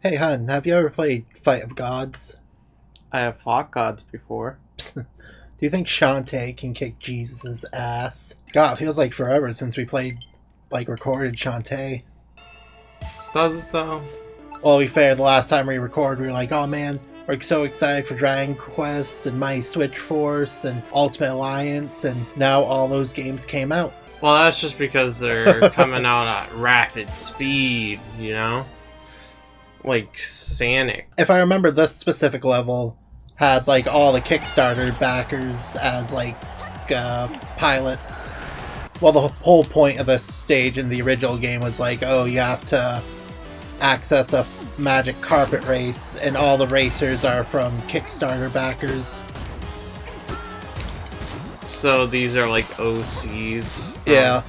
Hey hun, have you ever played Fight of Gods? I have fought gods before. Do you think Shantae can kick Jesus' ass? God, it feels like forever since we played, recorded Shantae. Does it though? Well, to be fair, the last time we recorded, we were like, oh man, we're so excited for Dragon Quest and Mighty Switch Force and Ultimate Alliance, and now all those games came out. Well, that's just because they're coming out at rapid speed, you know? Like Sonic. If I remember, this specific level had, all the Kickstarter backers as, pilots. Well, the whole point of this stage in the original game was you have to access a magic carpet race, and all the racers are from Kickstarter backers. So these are like OCs. Yeah.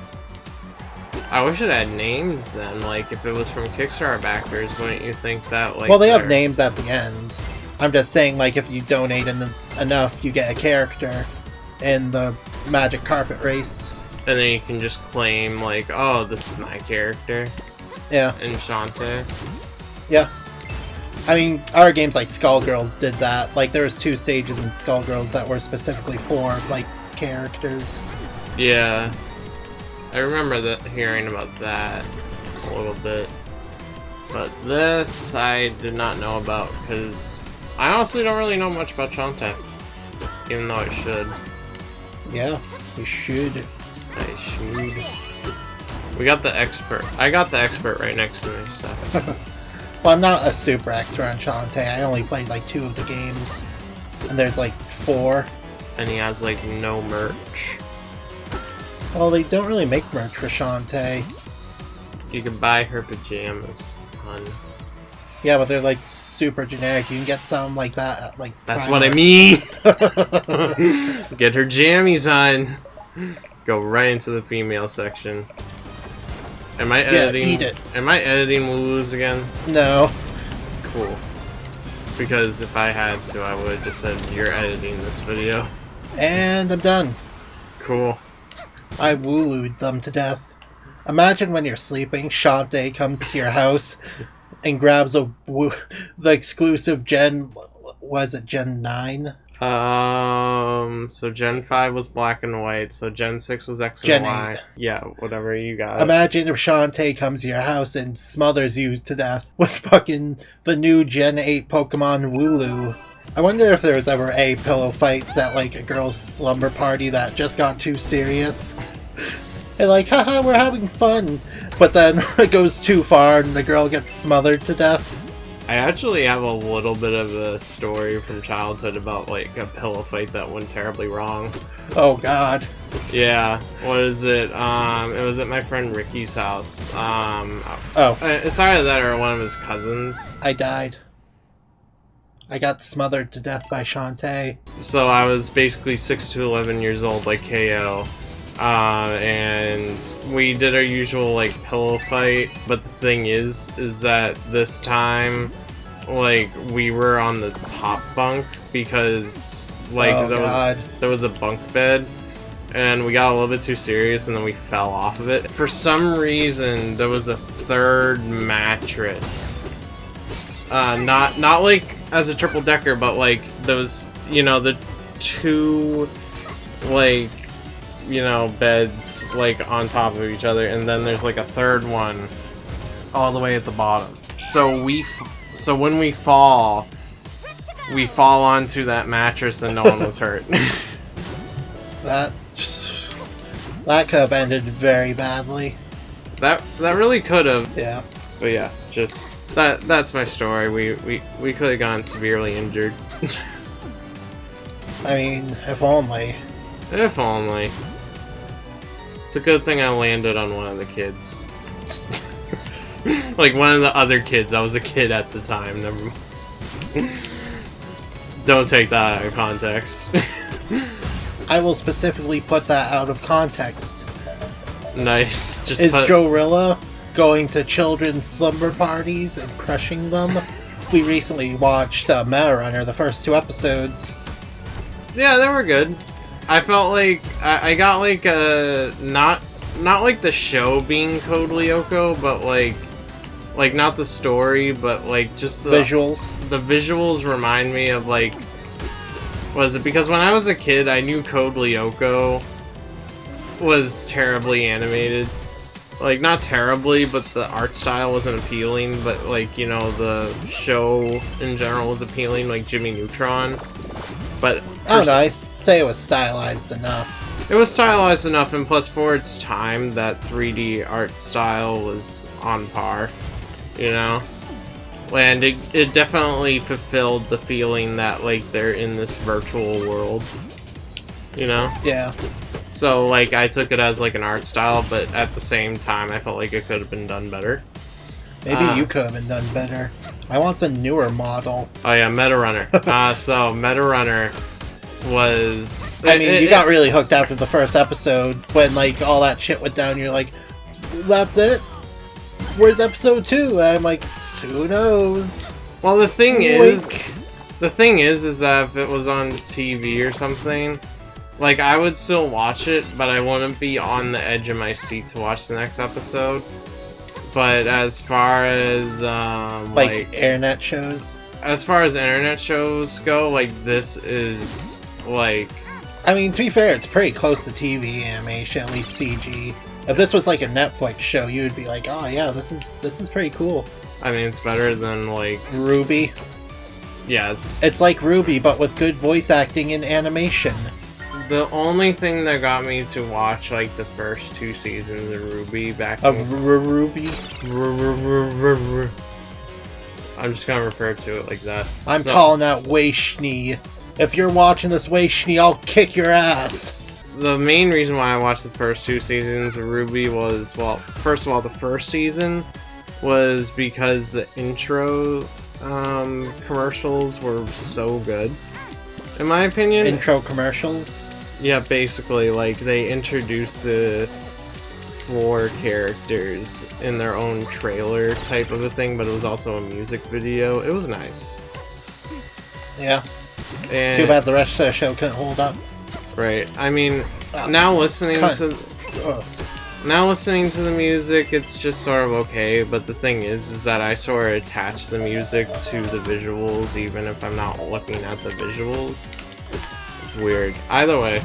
I wish it had names then. If it was from Kickstarter backers, wouldn't you think that Well, they have names at the end. I'm just saying, if you donate enough, you get a character in the magic carpet race. And then you can just claim, oh, this is my character. Yeah. In Shantae. Yeah. I mean, our games like Skullgirls did that. There was 2 stages in Skullgirls that were specifically for, characters. Yeah. I remember hearing about that a little bit. But this, I did not know about, because I honestly don't really know much about Shantae. Even though I should. Yeah, you should. I should. We got the expert. I got the expert right next to me, so. Well, I'm not a super expert on Shantae. I only played 2 of the games. And there's 4. And he has no merch. Well, they don't really make merch for Shantae. You can buy her pajamas, hon. Yeah, but they're super generic. You can get some like that at That's Primark. what I mean! Get her jammies on! Go right into the female section. Am I editing? Yeah, eat it. Am I editing Woos again? No. Cool. Because if I had to, I would have just said, you're editing this video. And I'm done. Cool. I woolooed them to death. Imagine when you're sleeping, Shantae comes to your house and grabs the exclusive Gen 9? So Gen 5 was black and white, so Gen 6 was X and Gen Y. 8. Yeah, whatever you got. Imagine if Shantae comes to your house and smothers you to death with fucking the new Gen 8 Pokemon Wooloo. I wonder if there was ever pillow fights at a girl's slumber party that just got too serious. And haha, we're having fun. But then it goes too far and the girl gets smothered to death. I actually have a little bit of a story from childhood about a pillow fight that went terribly wrong. Oh god. Yeah, what is it? It was at my friend Ricky's house. It's either that or one of his cousins. I died. I got smothered to death by Shantae. So I was basically 6 to 11 years old, like KO. And we did our usual pillow fight, but the thing is that this time we were on the top bunk because there was a bunk bed, and we got a little bit too serious and then we fell off of it. For some reason there was a third mattress, not as a triple decker, but those, the 2 beds on top of each other, and then there's a third one all the way at the bottom. So when we fall onto that mattress and no one was hurt. That could have ended very badly. That really could have. Yeah. But yeah, just that's my story. We could have gotten severely injured. I mean, if only. If only. It's a good thing I landed on one of the kids. One of the other kids. I was a kid at the time. Never. Don't take that out of context. I will specifically put that out of context. Nice. Is Gorilla going to children's slumber parties and crushing them? We recently watched Meta Runner, the first 2 episodes. Yeah, they were good. I felt like I got not like the show being Code Lyoko, but Like, not the story, but, like, just the Visuals. The visuals remind me of, like... Was it because when I was a kid, I knew Code Lyoko was terribly animated. Like, not terribly, but the art style wasn't appealing, but, like, you know, the show in general was appealing, like Jimmy Neutron. But... Oh no, I say it was stylized enough. It was stylized enough, and plus for its time, that 3D art style was on par, you know? And it definitely fulfilled the feeling that, like, they're in this virtual world, you know? Yeah. So, like, I took it as, like, an art style, but at the same time, I felt like it could have been done better. Maybe you could have been done better. I want the newer model. Oh yeah, Meta Runner. So, Meta Runner was... I mean, you got really hooked after the first episode when, like, all that shit went down. You're like, that's it? Where's episode 2? And I'm like, who knows? Well, the thing is that if it was on TV or something, like, I would still watch it, but I wouldn't be on the edge of my seat to watch the next episode. But as far as, like internet shows? As far as internet shows go, like, this is, like... I mean, to be fair, it's pretty close to TV animation, at least CG. If this was like a Netflix show, you would be like, oh yeah, this is pretty cool. I mean, it's better than, like... Ruby. Yeah, It's like Ruby, but with good voice acting and animation. The only thing that got me to watch, like, the first 2 seasons of Ruby back Ruby? I'm just gonna refer to it like that. I'm calling out Weiss Schnee. If you're watching this, Weiss Schnee, I'll kick your ass. The main reason why I watched the first 2 seasons of Ruby was, well, first of all, the first season was because the intro commercials were so good, in my opinion. Intro commercials? Yeah, basically, like, they introduced the 4 characters in their own trailer type of a thing, but it was also a music video. It was nice. Yeah. And too bad the rest of the show couldn't hold up. Right. I mean, now listening to the music, it's just sort of okay, but the thing is that I sort of attach the music to the visuals, even if I'm not looking at the visuals. It's weird. Either way,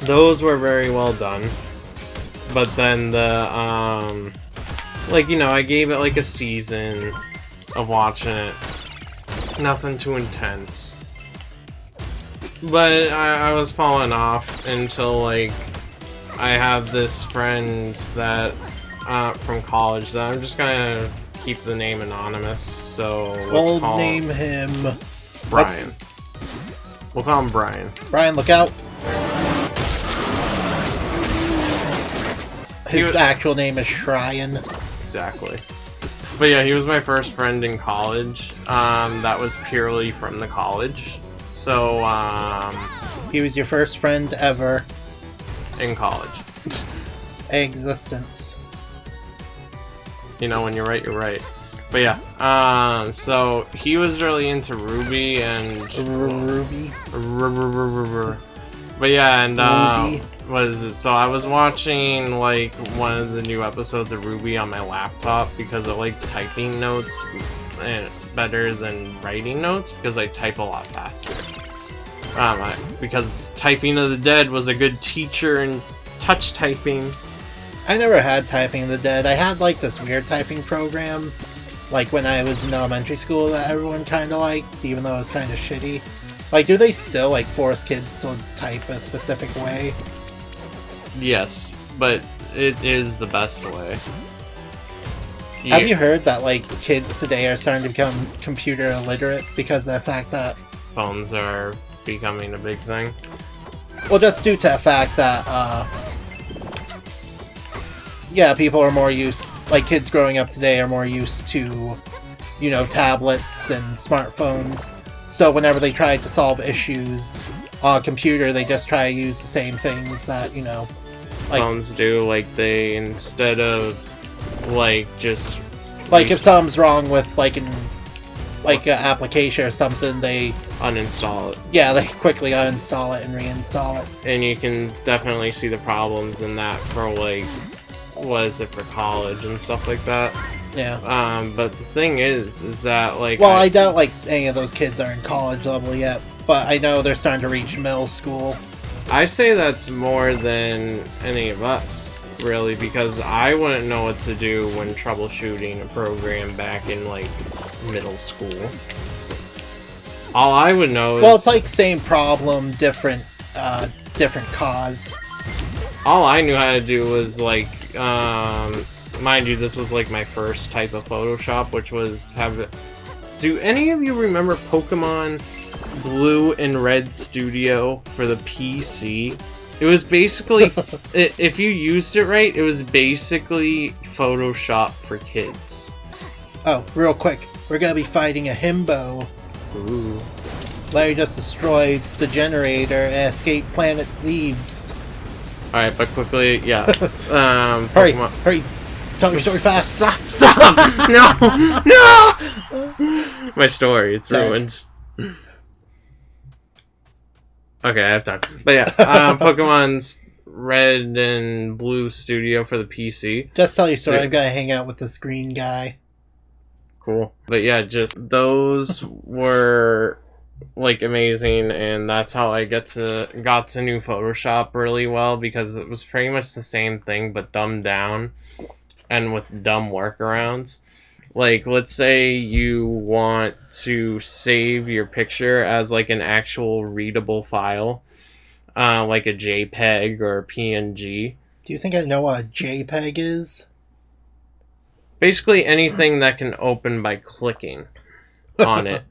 those were very well done. But then the, like, you know, I gave it like a season of watching it. Nothing too intense. But I was falling off until, like, I have this friend that, from college that I'm just gonna keep the name anonymous, so let's call name him... Brian. We'll call him Brian. Brian, look out! His actual name is Shryan. Exactly. But yeah, he was my first friend in college. That was purely from the college. So, he was your first friend ever. In college. Existence. You know, when you're right, you're right. But yeah, so he was really into Ruby and... Ruby? But yeah, and, Ruby. what is it? So I was watching, like, one of the new episodes of Ruby on my laptop because I like typing notes better than writing notes because I type a lot faster. Because Typing of the Dead was a good teacher in touch typing. I never had Typing of the Dead. I had, like, this weird typing program, like, when I was in elementary school that everyone kind of liked, even though it was kind of shitty. Like, do they still, like, force kids to type a specific way? Yes, but it is the best way. Yeah. Have you heard that, like, kids today are starting to become computer illiterate because of the fact that... phones are becoming a big thing? Well, just due to the fact that, yeah, people are more used... Like, kids growing up today are more used to, you know, tablets and smartphones. So whenever they try to solve issues on a computer, they just try to use the same things that, you know... Like, phones do, like, they, instead of, like, just... Like, if something's wrong with, like, an application or something, they... uninstall it. Yeah, they quickly uninstall it and reinstall it. And you can definitely see the problems in that for, like, what is it, for college and stuff like that. Yeah. But the thing is that, like... Well, I doubt, like, any of those kids are in college level yet, but I know they're starting to reach middle school. I say that's more than any of us, really, because I wouldn't know what to do when troubleshooting a program back in, like, middle school. All I would know is... Well, it's like same problem, different cause. All I knew how to do was, like, mind you, this was, like, my first type of Photoshop, which was have... Do any of you remember Pokemon Blue and Red Studio for the PC? It was basically, if you used it right, it was basically Photoshop for kids. Oh, real quick, we're gonna be fighting a Himbo. Ooh. Larry just destroyed the generator and escaped planet Zebes. Alright, but quickly, yeah. Hurry, Pokemon. hurry. Tell your story fast. Stop! No! No! My story, it's ruined. Okay, I have time. But yeah, Pokemon's Red and Blue Studio for the PC. Just tell your story. I've got to hang out with this green guy. Cool. But yeah, just those were like amazing, and that's how I got to new Photoshop really well, because it was pretty much the same thing but dumbed down and with dumb workarounds. Like, let's say you want to save your picture as like an actual readable file, like a JPEG or a PNG. Do you think I know what a JPEG is? Basically anything that can open by clicking on it.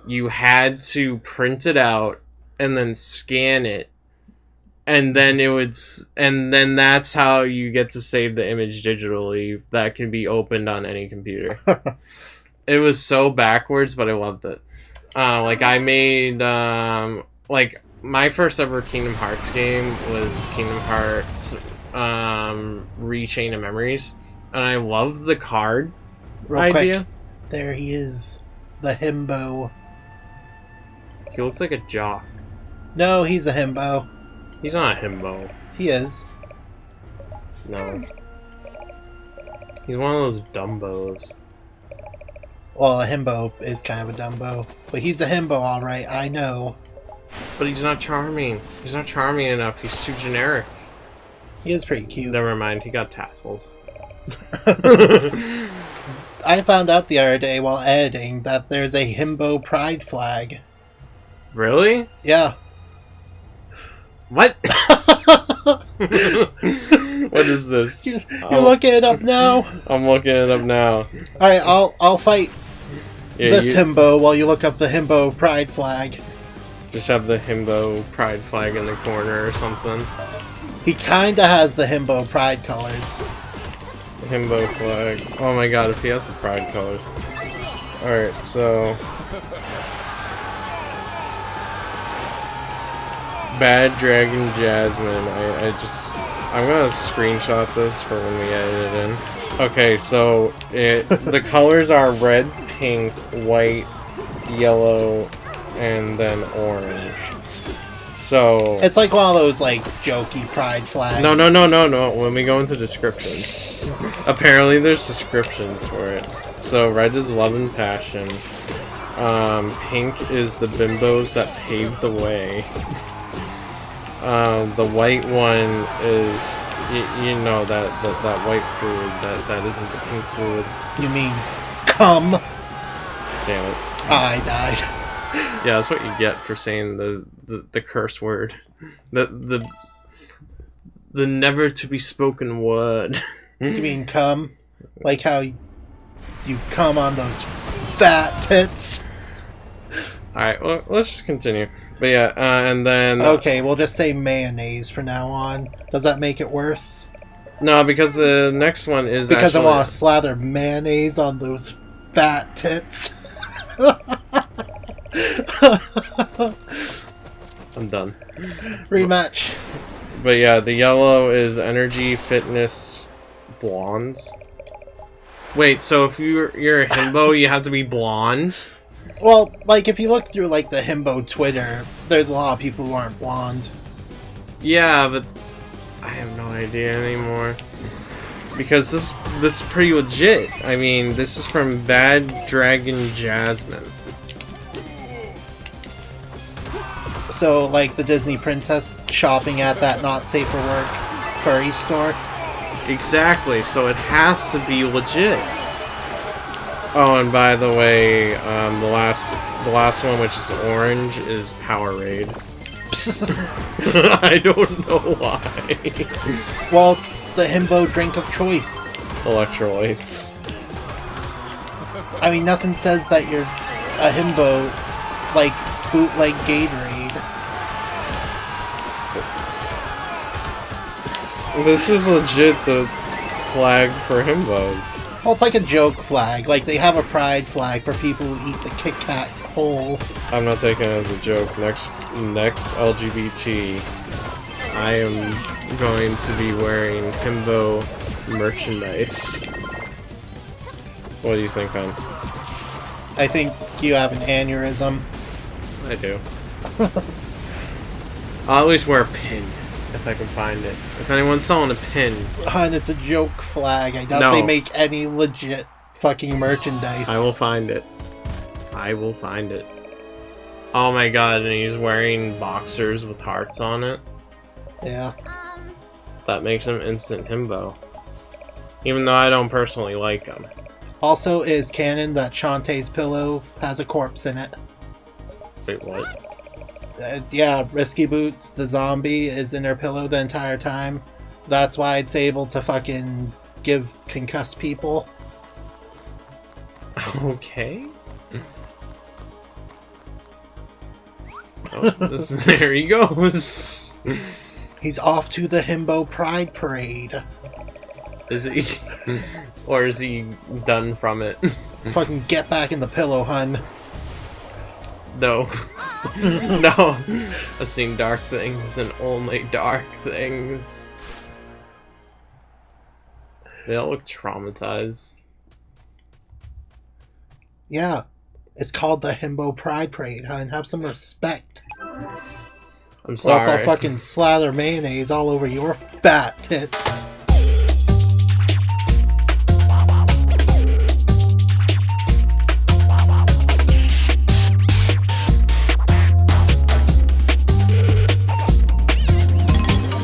You had to print it out and then scan it, and then that's how you get to save the image digitally that can be opened on any computer. It was so backwards, but I loved it. Like, I made like, my first ever Kingdom Hearts game was Kingdom Hearts Rechain of Memories, and I loved the card idea. Quick, there he is, the Himbo. He looks like a jock. No, he's a Himbo. He's not a Himbo. He is. No. He's one of those Dumbos. Well, a Himbo is kind of a Dumbo. But he's a Himbo, alright, I know. But he's not charming. He's not charming enough. He's too generic. He is pretty cute. Never mind, he got tassels. I found out the other day while editing that there's a Himbo pride flag. Really? Yeah. What? What is this? You're looking it up now? I'm looking it up now. Alright, I'll fight this you Himbo while you look up the Himbo pride flag. just have the Himbo pride flag in the corner or something. He kinda has the Himbo pride colors. Himbo flag. Oh my god, if he has the pride colors. Alright, so... Bad Dragon Jasmine. I'm gonna screenshot this for when we edit it in. Okay, so the colors are red, pink, white, yellow, and then orange. So it's like one of those like jokey pride flags. No. When we go into descriptions, apparently there's descriptions for it. So red is love and passion. Pink is the bimbos that paved the way. The white one is, you know, that white fluid that isn't the pink fluid. You mean cum? Damn it! I died. Yeah, that's what you get for saying the curse word, the never to be spoken word. You mean cum? Like how you cum on those fat tits? Alright, well, let's just continue. But yeah, and then... Okay, we'll just say mayonnaise from now on. Does that make it worse? No, because the next one is because actually... I want to slather mayonnaise on those fat tits. I'm done. Rematch. But yeah, the yellow is energy, fitness, blondes. Wait, so if you're a himbo, you have to be blonde? Well, like, if you look through, like, the Himbo Twitter, there's a lot of people who aren't blonde. Yeah, but I have no idea anymore. Because this is pretty legit. I mean, this is from Bad Dragon Jasmine. So, like the Disney princess shopping at that not safe for work furry store? Exactly, so it has to be legit. Oh, and by the way, the last one, which is orange, is Powerade. I don't know why. Well, it's the himbo drink of choice. Electrolytes. I mean, nothing says that you're a himbo like bootleg Gatorade. This is legit the flag for himbos. Well, it's like a joke flag. Like, they have a pride flag for people who eat the Kit Kat whole. I'm not taking it as a joke. Next LGBT, I am going to be wearing himbo merchandise. What do you think, hon? I think you have an aneurysm. I do. I'll at least wear a pin if I can find it. If anyone's selling a pin. Hun, it's a joke flag. I doubt No. they make any legit fucking merchandise. I will find it. I will find it. Oh my god, and he's wearing boxers with hearts on it. Yeah. That makes him instant himbo. Even though I don't personally like him. Also, it is canon that Shantae's pillow has a corpse in it. Wait, what? Yeah, Risky Boots, the zombie, is in her pillow the entire time. That's why it's able to fucking give concussed people. Okay. Oh, there he goes. He's off to the Himbo Pride Parade. Is he? Or is he done from it? Fucking get back in the pillow, hun. No. No. I've seen dark things and only dark things. They all look traumatized. Yeah. It's called the Himbo Pride Parade, hun. Have some respect. I'm Or sorry. else I'll fucking slather mayonnaise all over your fat tits.